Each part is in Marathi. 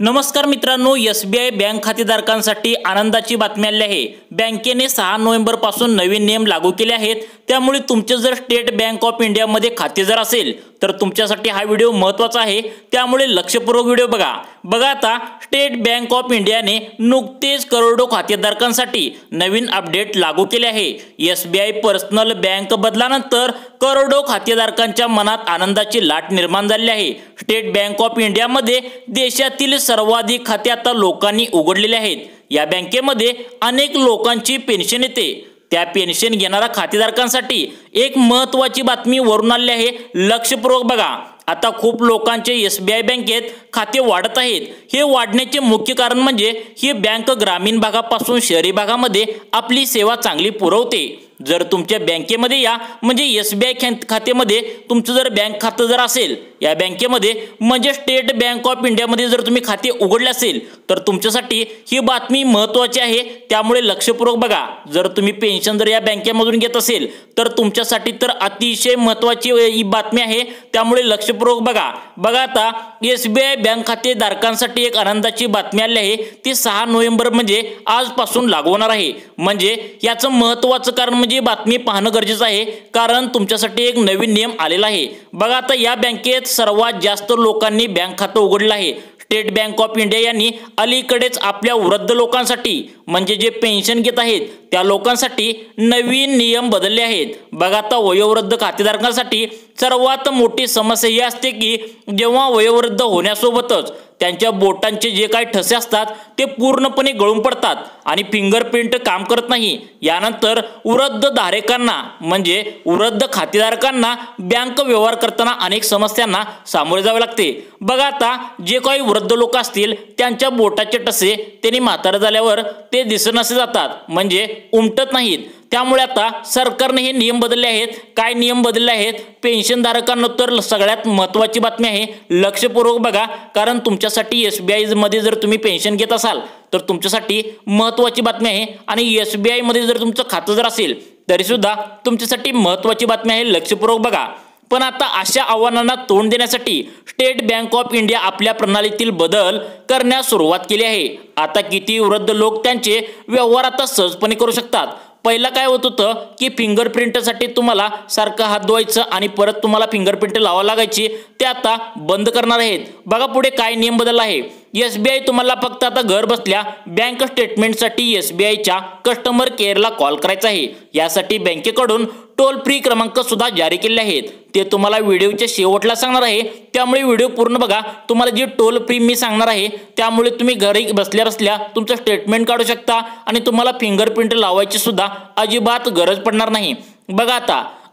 नमस्कार मित्रांनो, एसबीआय बँक खातेधारकांसाठी आनंदाची बातमी आली आहे। बँकेने 6 नोव्हेंबर पासून नवीन नियम लागू केले आहेत। त्यामुळे तुमचे जर स्टेट बँक ऑफ इंडिया मध्ये खाते जर असेल तर तुमच्यासाठी हा व्हिडिओ महत्त्वाचा आहे। त्यामुळे लक्षपूर्वक व्हिडिओ बघा आता स्टेट बँक ऑफ इंडियाने नुकतेच करोडो खातेधारकांसाठी नवीन अपडेट लागू केले आहे। एसबीआय पर्सनल बँक बदलानंतर करोडो खातेधारकांच्या मनात आनंदाची लाट निर्माण झाली आहे। स्टेट बँक ऑफ इंडिया मध्ये देशातील सर्वाधिक खाते आता लोकांनी उघडलेले आहेत। या बँकेमध्ये अनेक लोकांची पेन्शन येते। त्या पेन्शन घेणाऱ्या खातेधारकांसाठी एक महत्त्वाची बातमी वरून आली आहे। लक्षपूर्वक बघा, आता खूप लोकांचे एसबीआय बँकेत खाते वाढत आहेत। हे वाढण्याचे मुख्य कारण म्हणजे ही बँक ग्रामीण भागापासून शहरी भागामध्ये आपली सेवा चांगली पुरवते। जर तुमच्या बँकेमध्ये या म्हणजे एसबीआय खात्यामध्ये तुमचं जर बँक खातं जर असेल या बँकेमध्ये म्हणजे स्टेट बँक ऑफ इंडियामध्ये जर तुम्ही खाते उघडले असेल तर तुमच्यासाठी ही बातमी महत्त्वाची आहे। त्यामुळे लक्षपूर्वक बघा, जर तुम्ही पेन्शन जर या बँकेमधून घेत असेल तर तुमच्यासाठी तर अतिशय महत्त्वाची ही बातमी आहे। त्यामुळे लक्षपूर्वक बघा आता एसबीआय बँक खातेधारकांसाठी एक आनंदाची बातमी आली आहे। ती 6 नोव्हेंबर म्हणजे आजपासून लागू होणार आहे। म्हणजे याचं महत्त्वाचं कारण म्हणजे बातमी पाहणं गरजेचं आहे, कारण तुमच्यासाठी एक नवीन नियम आलेला आहे। बघा आता या बँकेत सर्वात जास्त लोकांनी बँक खातं उघडलं आहे। स्टेट बँक ऑफ इंडिया यांनी अलीकडेच आपल्या वृद्ध लोकांसाठी म्हणजे जे पेन्शन घेत आहेत त्या लोकांसाठी नवीन नियम बदलले आहेत। बघा आता वयोवृद्ध खातेधारकांसाठी सर्वात मोठी समस्या ही असते की जेव्हा वयोवृद्ध होण्यासोबतच त्यांच्या बोटांचे जे काही ठसे असतात ते पूर्णपणे गळून पडतात आणि फिंगरप्रिंट काम करत नाही। यानंतर वृद्ध धारकांना म्हणजे वृद्ध खातेधारकांना बँक व्यवहार करताना अनेक समस्यांना सामोरे जावे लागते। बघा आता जे काही वृद्ध लोक असतील त्यांच्या बोटाचे ठसे त्यांनी म्हातारे झाल्यावर ते दिसनसे जातात म्हणजे उमटत नाहीत। त्यामुळे आता सरकारने हे नियम बदलले आहेत। काय नियम बदलले आहेत? पेन्शनधारकांना तर सगळ्यात महत्त्वाची बातमी आहे। लक्षपूर्वक बघा, कारण तुमच्यासाठी एसबीआय मध्ये जर तुम्ही पेन्शन घेत असाल तर तुमच्यासाठी महत्त्वाची बातमी आहे आणि एसबीआय मध्ये जर तुमचं खातं जर असेल तरी सुद्धा तुमच्यासाठी महत्त्वाची बातमी आहे। लक्षपूर्वक बघा, पण आता अशा आव्हानांना तोंड देण्यासाठी स्टेट बँक ऑफ इंडिया आपल्या प्रणालीतील बदल करण्यास सुरुवात केली आहे। आता किती वृद्ध लोक त्यांचे व्यवहार आता सहजपणे करू शकतात। पहिला काय होत होतं की फिंगरप्रिंटसाठी तुम्हाला सारखं हात धुवायचं आणि परत तुम्हाला फिंगरप्रिंट लावावं लागायची, ते आता बंद करणार आहेत। बघा पुढे काय नियम बदलला आहे। एसबीआय तुम्हाला फक्त आता घर बसल्या बँक स्टेटमेंटसाठी एसबीआयच्या कस्टमर केअरला कॉल करायचा आहे। यासाठी बँकेकडून टोल फ्री क्रमांक सुद्धा जारी केले आहेत। ते तुम्हाला व्हिडिओच्या शेवटला सांगणार आहे, त्यामुळे व्हिडिओ पूर्ण बघा। तुम्हाला जी टोल फ्री मी सांगणार आहे त्यामुळे तुम्ही घरी बसल्या तुमचं स्टेटमेंट काढू शकता आणि तुम्हाला फिंगरप्रिंट लावायची सुद्धा अजिबात गरज पडणार नाही। बघा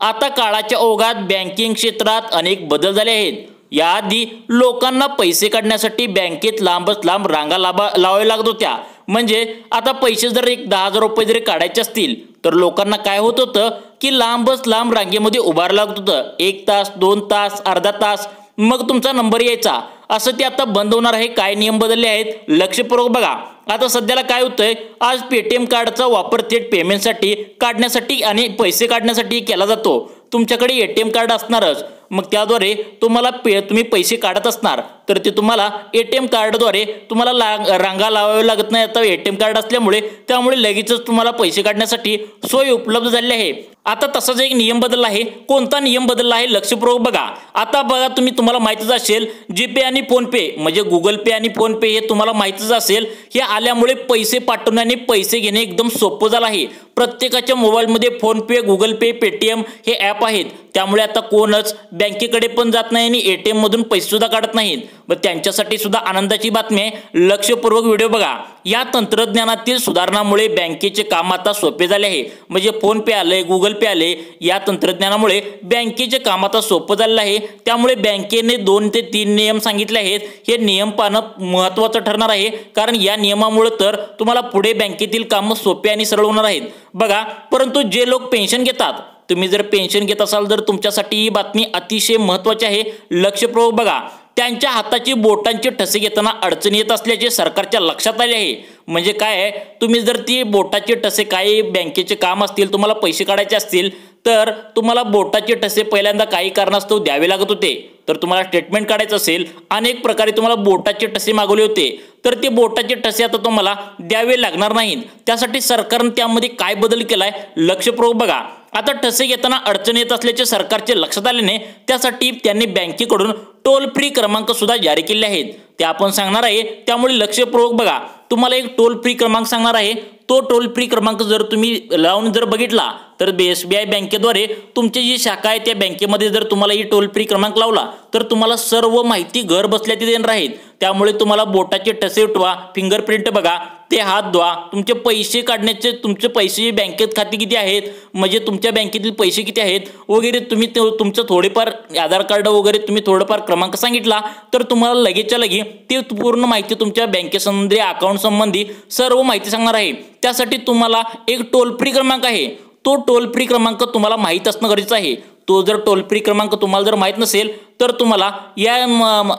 आता काळाच्या ओघात बँकिंग क्षेत्रात अनेक बदल झाले आहेत। याआधी लोकांना पैसे काढण्यासाठी बँकेत लांब रांगा लावाव्या लागत होत्या। म्हणजे आता पैसे जर 10,000 रुपये जरी काढायचे असतील तर लोकांना काय होत होतं की लांब रांगेमध्ये उभारलं लागत होतं। 1 तास 2 तास अर्धा तास मग तुमचा नंबर यायचा। असं ते आता बंद होणार आहे। काय नियम बदलले आहेत? लक्षपूर्वक बघा, आता सध्याला काय होतंय, आज पेटीएम कार्डचा वापर थेट पेमेंटसाठी काढण्यासाठी आणि पैसे काढण्यासाठी केला जातो। तुमच्याकडे एटीएम कार्ड असणारच, मग त्याद्वारे तुम्ही पैसे काढत असणार तर ते तुम्हाला एटीएम कार्डद्वारे तुम्हाला रांगा लावाव्या लागत नाही। आता एटीएम कार्ड असल्यामुळे त्यामुळे लगेचच तुम्हाला पैसे काढण्यासाठी सोय उपलब्ध झाली आहे। आता तसाच एक नियम बदलला आहे। कोणता नियम बदलला आहे? लक्षपूर्वक बघा, आता बघा तुम्हाला माहितीच असेल जीपे आणि फोन पे म्हणजे गुगल पे आणि फोन पे हे तुम्हाला माहितीच असेल। हे आल्यामुळे पैसे पाठवणे आणि पैसे घेणे एकदम सोपं झालं आहे। प्रत्येकाच्या मोबाईलमध्ये फोन पे गुगल पे पेटीएम हे ॲप आहेत। त्यामुळे आता कोणच बँकेकडे पण जात नाही आणि एटीएम मधून पैसे सुद्धा काढत नाहीत। मग त्यांच्यासाठी सुद्धा आनंदाची बातमी आहे। लक्षपूर्वक व्हिडिओ बघा, या तंत्रज्ञानातील सुधारणामुळे बँकेचे काम आता सोपे झाले आहे। म्हणजे फोन पे आले गुगल पे आले, या तंत्रज्ञानामुळे बँकेचे काम आता सोपं झालेलं आहे। त्यामुळे बँकेने 2 ते 3 नियम सांगितले आहेत। हे नियम पाहणं महत्त्वाचं ठरणार आहे, कारण या नियमामुळे तर तुम्हाला पुढे बँकेतील कामं सोपे आणि सरळ होणार आहेत। बघा, परंतु जे लोक पेन्शन घेतात, तुम्ही जर पेन्शन घेत असाल तर तुमच्यासाठी ही बातमी अतिशय महत्त्वाची आहे। लक्षपूर्वक बघा, त्यांच्या हाताची बोटांचे ठसे घेताना अडचणी येत असल्याचे सरकारच्या लक्षात आले आहे। म्हणजे काय आहे, तुम्ही जर ती बोटाचे ठसे काही बँकेचे काम असतील तुम्हाला पैसे काढायचे असतील तर तुम्हाला बोटाचे ठसे पहिल्यांदा काही कारणास्तव द्यावे लागत होते। तर तुम्हाला स्टेटमेंट काढायचं असेल, अनेक प्रकारे तुम्हाला बोटाचे ठसे मागवले होते, तर ते बोटाचे ठसे आता तुम्हाला द्यावे लागणार नाहीत। त्यासाठी सरकारने त्यामध्ये काय बदल केलाय लक्षपूर्वक बघा। आता ठसे घेताना अडचण येत असल्याचे सरकारचे लक्षात आल्याने त्यासाठी त्यांनी बँकेकडून टोल फ्री क्रमांक सुद्धा जारी केले आहेत, ते आपण सांगणार आहे। त्यामुळे लक्षपूर्वक बघा, तुम्हाला एक टोल फ्री क्रमांक सांगणार आहे। तो टोल फ्री क्रमांक जर तुम्ही लावून जर बघितला तर SBI बँकेद्वारे तुमची जी शाखा आहे त्या बँकेमध्ये जर तुम्हाला ही टोल फ्री क्रमांक लावला तर तुम्हाला सर्व माहिती घर बसल्या ती देणार आहेत। त्यामुळे तुम्हाला बोटाचे ठसे उठवा, फिंगरप्रिंट बघा, ते हात धुवा, तुमचे पैसे काढण्याचे तुमचे पैसे बँकेत खाते किती आहेत, म्हणजे तुमच्या बँकेतील पैसे किती आहेत वगैरे तुम्ही तुमचं थोडेफार आधार कार्ड वगैरे तुम्ही थोडंफार क्रमांक सांगितला तर तुम्हाला लगेचच्या लगे ते पूर्ण माहिती तुमच्या बँकेसंबंधी अकाउंट संबंधी सर्व माहिती सांगणार आहे। त्यासाठी तुम्हाला एक टोल फ्री क्रमांक आहे, तो टोल फ्री क्रमांक तुम्हाला माहीत असणं गरजेचं आहे। तो जर टोल फ्री क्रमांक तुम्हाला जर माहीत नसेल तर तुम्हाला या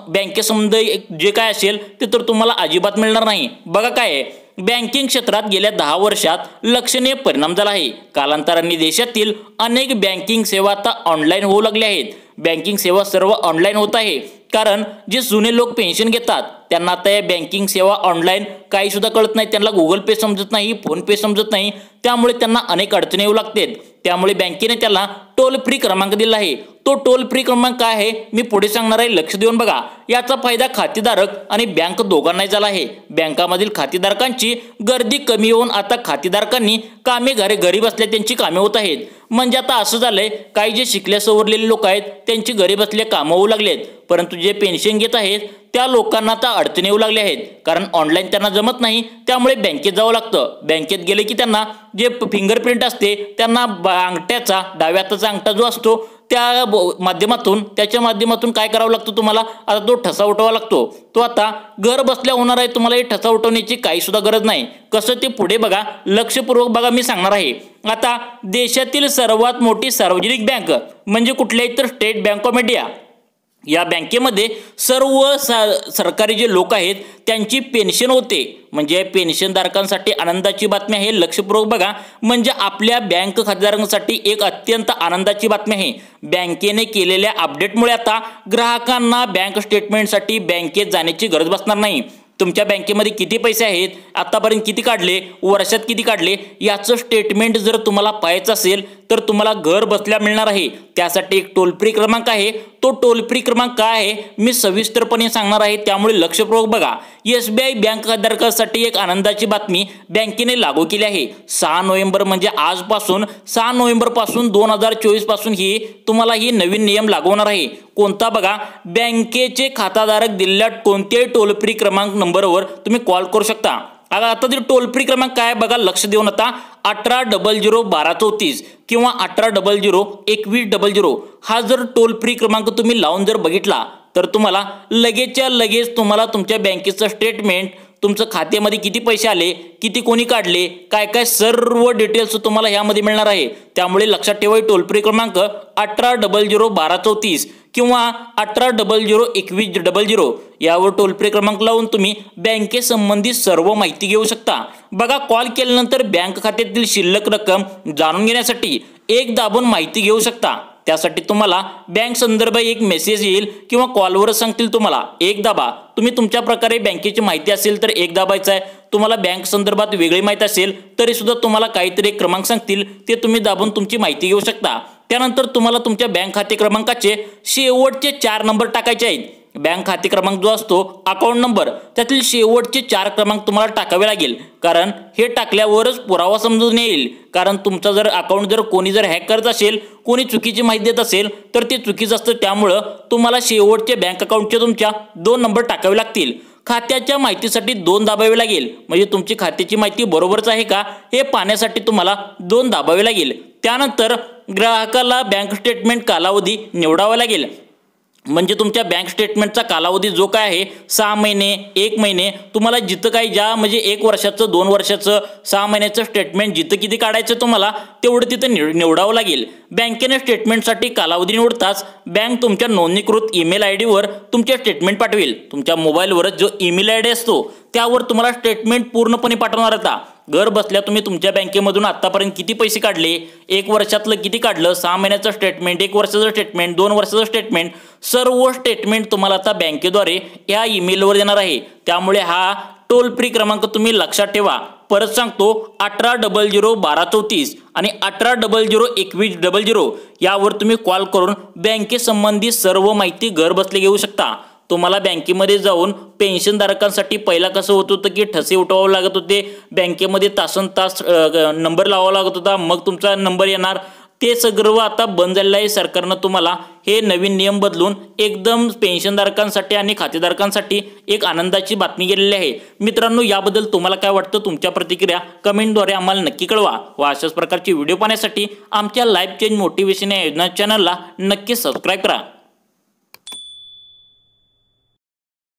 बँकेसंबंधी जे काय असेल ते तर तुम्हाला अजिबात मिळणार नाही। बघा काय आहे, बँकिंग क्षेत्रात गेल्या 10 वर्षात लक्षणीय परिणाम झाला आहे। कालांतराने देशातील अनेक बँकिंग सेवा आता ऑनलाईन होऊ लागल्या आहेत। बँकिंग सेवा सर्व ऑनलाईन होत आहे, कारण जे जुने लोक पेन्शन घेतात त्यांना आता या बँकिंग सेवा ऑनलाईन काही सुद्धा कळत नाही, त्यांना गुगल पे समजत नाही, फोन पे समजत नाही, त्यामुळे त्यांना अनेक अडचणी येऊ लागतात। त्यामुळे बँकेने त्याला टोल फ्री क्रमांक दिला आहे। तो टोल फ्री क्रमांक काय आहे मी पुढे सांगणार आहे, लक्ष देऊन बघा। याचा फायदा खातेधारक आणि बँक दोघांनाही झाला आहे। बँकामधील खातेधारकांची गर्दी कमी होऊन आता खातेधारकांनी कामे घरी बसल्या त्यांची कामे होत आहेत। म्हणजे आता असं झालंय, काही जे शिकल्या सवरलेले लोक आहेत त्यांची घरी बसल्या कामं होऊ लागलेत, परंतु जे पेन्शन घेत आहेत त्या लोकांना आता अडचणी येऊ लागल्या आहेत, कारण ऑनलाईन त्यांना जमत नाही, त्यामुळे बँकेत जावं लागतं। बँकेत गेले की त्यांना जे फिंगरप्रिंट असते त्यांना अंगठ्याचा डाव्या हाताचा अंगठा जो असतो त्याच्या माध्यमातून काय करावं लागतं तुम्हाला, आता तो ठसा उठवावा लागतो। तो आता घर बसल्या होणार आहे, तुम्हाला हे ठसा उठवण्याची काही सुद्धा गरज नाही। कसं ते पुढे बघा, लक्षपूर्वक बघा, मी सांगणार आहे। आता देशातील सर्वात मोठी सार्वजनिक बँक म्हणजे कुठली तर स्टेट बँक ऑफ इंडिया। या बँकेमध्ये सर्व सरकारी जे लोक आहेत त्यांची पेन्शन होते, म्हणजे पेन्शनधारकांसाठी आनंदाची बातमी आहे। लक्षपूर्वक बघा, म्हणजे आपल्या बँक खातेदारांसाठी एक अत्यंत आनंदाची बातमी आहे। बँकेने केलेल्या अपडेटमुळे आता ग्राहकांना बँक स्टेटमेंटसाठी बँकेत जाण्याची गरज बसणार नाही। तुमच्या बँकेमध्ये किती पैसे आहेत, आतापर्यंत किती काढले, वर्षात किती काढले, याचं स्टेटमेंट जर तुम्हाला पाहायचं असेल तर तुम्हाला घर बसल्या मिळणार आहे। त्यासाठी एक टोल फ्री क्रमांक आहे। तो टोल फ्री क्रमांक काय आहे मी सविस्तरपणे सांगणार आहे, त्यामुळे लक्षपूर्वक बघा। SBI बँक खातेधारकांसाठी एक आनंदाची बातमी बँकेने लागू केली आहे। 6 नोव्हेंबर म्हणजे आजपासून 6 नोव्हेंबर पासून 2024 पासून तुम्हाला ही नवीन नियम लागू होणार आहे। कोणता बघा, बँकेचे खाताधारक दिलेल्या कोणत्याही टोल फ्री क्रमांक नंबरवर तुम्ही कॉल करू शकता। आता जर टोल फ्री क्रमांक काय बघा, लक्ष देऊन आता 1800-1234 किंवा 1800-2100 हा जर टोल फ्री क्रमांक तुम्ही लावून जर बघितला तर तुम्हाला लगेचच्या लगेच तुम्हाला तुमच्या बँकेचं स्टेटमेंट, तुमचं खात्यामध्ये किती पैसे आले, किती कोणी काढले, काय काय सर्व डिटेल्स तुम्हाला यामध्ये मिळणार आहे। त्यामुळे लक्षात ठेवा, टोल फ्री क्रमांक 1800-1234 किंवा 1800-2100 यावर टोल फ्री क्रमांक लावून तुम्ही बँकेसंबंधी सर्व माहिती घेऊ शकता। बघा, कॉल केल्यानंतर बँक खात्यातील शिल्लक रक्कम जाणून घेण्यासाठी एक दाबून माहिती घेऊ शकता। त्यासाठी तुम्हाला बँक संदर्भ एक मेसेज येईल किंवा कॉलवरच सांगतील तुम्हाला एक दाबा। तुम्ही तुमच्या प्रकारे बँकेची माहिती असेल तर एक दाबायचं आहे, तुम्हाला बँक संदर्भात वेगळी माहिती असेल तरी सुद्धा तुम्हाला काहीतरी एक क्रमांक सांगतील, ते तुम्ही दाबून तुमची माहिती घेऊ शकता। त्यानंतर तुम्हाला तुमच्या बँक खाते क्रमांकाचे शेवटचे 4 नंबर टाकायचे आहेत। बँक खाते क्रमांक जो असतो अकाउंट नंबर, त्यातील शेवटचे 4 क्रमांक तुम्हाला टाकावे लागेल, कारण हे टाकल्यावरच पुरावा समजून येईल। कारण तुमचा जर अकाउंट जर कोणी जर हॅक करत असेल, कोणी चुकीची माहिती देत असेल तर ते चुकीचं असतं, त्यामुळं तुम्हाला शेवटचे बँक अकाउंटचे तुमच्या 2 नंबर टाकावे लागतील। खात्याच्या माहितीसाठी 2 दाबावे लागेल, म्हणजे तुमची खात्याची माहिती बरोबरच आहे का हे पाहण्यासाठी तुम्हाला 2 दाबावे लागेल। त्यानंतर ग्राहकाला बँक स्टेटमेंट कालावधी निवडावा लागेल, म्हणजे तुमच्या बँक स्टेटमेंटचा कालावधी जो काय आहे 6 महिने, 1 महिने, तुम्हाला जिथं काही ज्या म्हणजे 1 वर्षाचं, 2 वर्षाचं, 6 महिन्याचं स्टेटमेंट जिथं किती काढायचं तुम्हाला तेवढं तिथं निवडावं लागेल। बँकेने स्टेटमेंटसाठी कालावधी निवडताच बँक तुमच्या नोंदणीकृत ईमेल ID वर तुमचे स्टेटमेंट पाठवेल। तुमच्या मोबाईलवर जो ईमेल ID असतो त्यावर तुम्हाला स्टेटमेंट पूर्णपणे पाठवणार होता। घर बसल्या तुम्ही तुमच्या बँकेमधून आतापर्यंत किती पैसे काढले, 1 वर्षातलं किती काढलं, 6 महिन्याचं स्टेटमेंट, 1 वर्षाचं स्टेटमेंट, 2 वर्षाचं स्टेटमेंट, सर्व स्टेटमेंट तुम्हाला आता बँकेद्वारे या ईमेलवर देणार आहे। त्यामुळे हा टोल फ्री क्रमांक तुम्ही लक्षात ठेवा। परत सांगतो 18001234 आणि 18002100 यावर तुम्ही कॉल करून बँकेसंबंधी सर्व माहिती घर बसले घेऊ शकता। तुम्हाला बँकेमध्ये जाऊन पेन्शनधारकांसाठी पहिला कसं होत होतं की ठसे उठवावं लागत होते, बँकेमध्ये तासनतास नंबर लावावा लागत होता, मग तुमचा नंबर येणार, ते सगळं आता बंद झालेलं आहे। सरकारनं तुम्हाला हे नवीन नियम बदलून एकदम पेन्शनधारकांसाठी आणि खातेधारकांसाठी एक आनंदाची बातमी गेलेली आहे। मित्रांनो, याबद्दल तुम्हाला काय वाटतं, तुमच्या प्रतिक्रिया कमेंटद्वारे आम्हाला नक्की कळवा व अशाच प्रकारचे व्हिडिओ पाहण्यासाठी आमच्या लाईफ चेंज मोटिवेशन या योजना चॅनलला नक्की सबस्क्राईब करा।